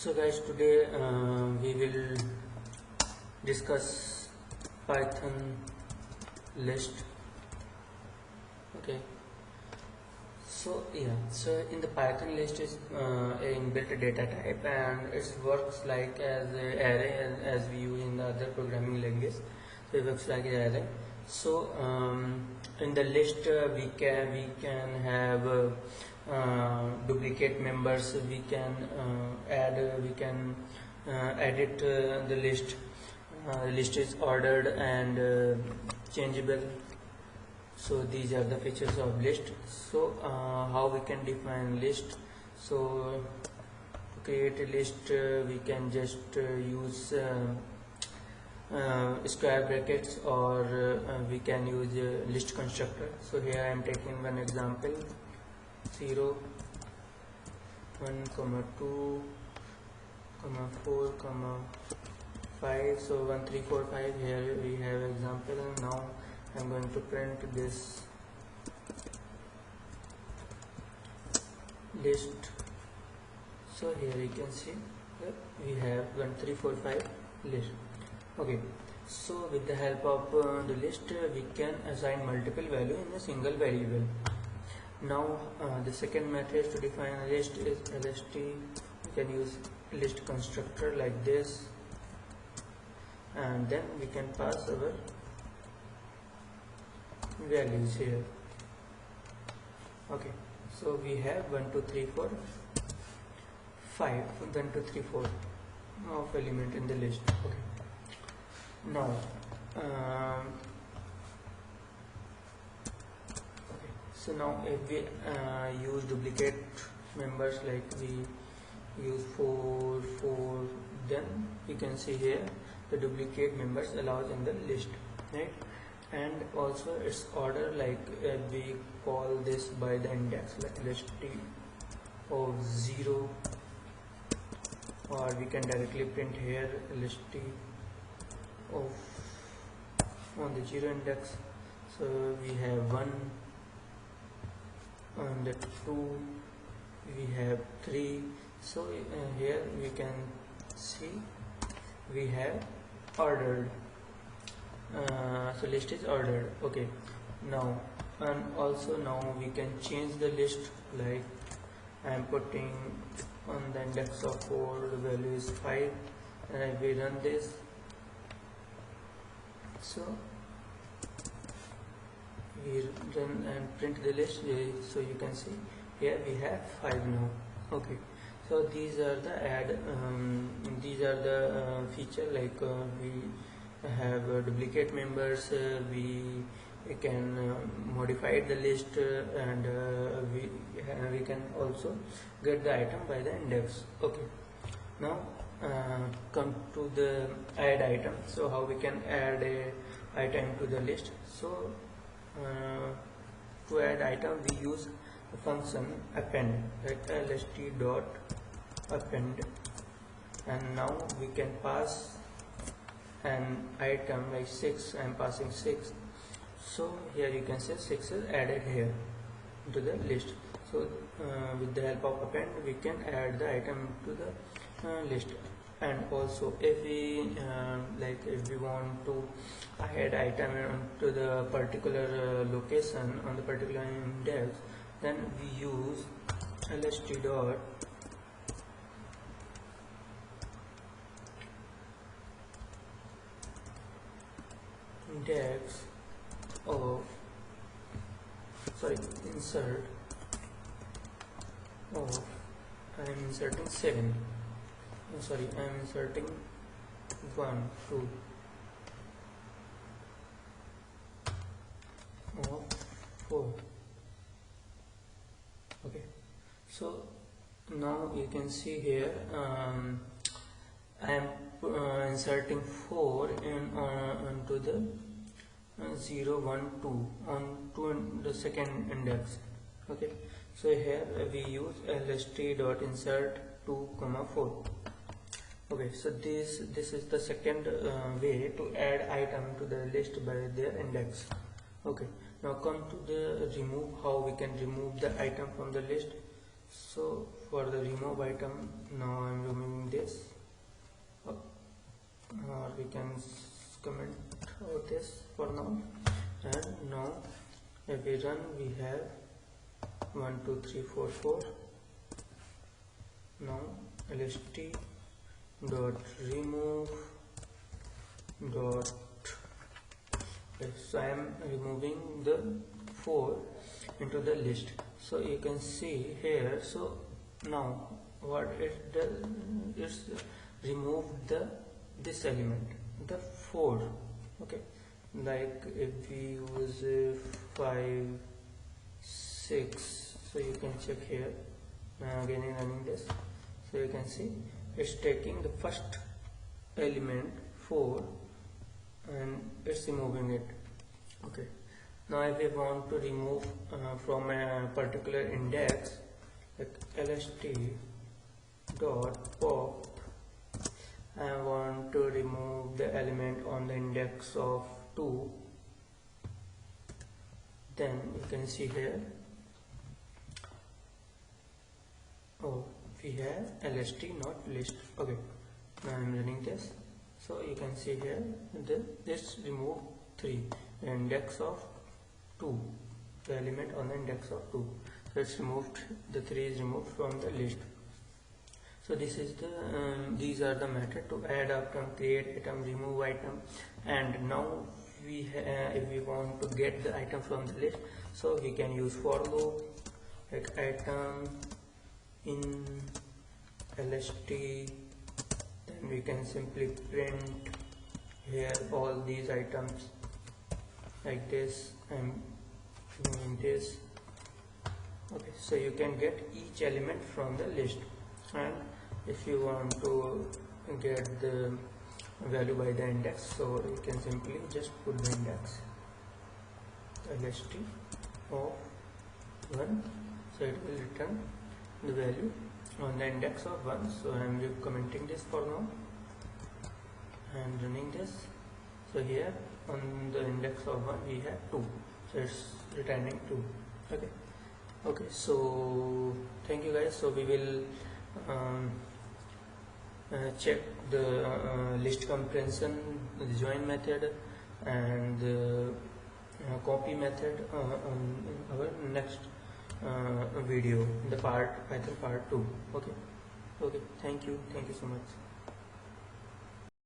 So guys, today we will discuss Python list. Okay, so in the Python list is a inbuilt data type, and it works like as an array as we use in the other programming language. So it works like an array. So in the list we can have duplicate members. We can edit the list. List is ordered and changeable. So these are the features of list. So how we can define list? So to create a list we can just use square brackets, or we can use a list constructor. So here I am taking one example: 0, 1, 2, 4, 5. So 1, 3, 4, 5. Here we have example. Now I'm going to print this list. So here you can see that we have 1, 3, 4, 5 list. Okay, so with the help of the list we can assign multiple value in a single variable. Now the second method to define a list is lst. We can use list constructor like this, and then we can pass our values here. Okay, so we have 1, 2, 3, 4, 5, 1, 2, 3, 4 of element in the list. Okay, now so now if we use duplicate members, like we use 4, 4, then we can see here the duplicate members allowed in the list, right? And also its order, like we call this by the index, like list of 0, or we can directly print here list of on the 0 index. So we have 1 and 2, we have 3. So here we can see we have ordered. So list is ordered. Okay, now and also now we can change the list, like I am putting on the index of 4, the value is 5, and I will run this. So we run and print the list. So you can see here we have 5 now. Okay, so these are the these are the feature, like we have duplicate members, we can modify the list, and we can also get the item by the index. Okay, now come to the add item. So how we can add a item to the list? So to add item we use the function append, like lst dot append, and now we can pass an item like 6. I am passing 6. So here you can say 6 is added here to the list. So with the help of append we can add the item to the list. And also if we if we want to add item to the particular location on the particular index, then we use lst dot index of insert of, I am inserting 7. I am inserting 1, 2 of 4. Okay, so now you can see here I am inserting 4 in onto the 0, 1, 2 on the second index. Okay, so here we use lst dot insert 2, 4. Okay, so this is the second way to add item to the list by their index. Okay, now come to the remove, how we can remove the item from the list. So for the remove item, now I am removing this, or we can comment out this for now. And now if we run, we have 1 2 3 4 4. Now lst dot remove dot, so I am removing the 4 into the list. So you can see here, so now what it does is remove this element, the 4. Okay, like if we use 5 6, so you can check here. Again running this, so you can see it's taking the first element 4 and it's removing it. Okay, now if we want to remove from a particular index, like lst dot pop, I want to remove the element on the index of 2, then you can see here, oh, we have lst not list. Okay, now I am running this, so you can see here this remove 3, the index of 2, the element on the index of 2. So it's removed, the 3 is removed from the list. So this is the these are the method to add item, create item, remove item. And now we if we want to get the item from the list, so we can use for loop, like item in lst, then we can simply print here all these items like this and doing this. Okay, so you can get each element from the list. And if you want to get the value by the index, so you can simply just put the index lst of 1, so it will return the value on the index of 1. So I am commenting this for now and running this. So here on the index of 1 we have 2, so it's returning 2. Okay, so thank you guys. So we will check the list comparison, the join method and the copy method on our next video, the Python part 2. Okay, thank you so much.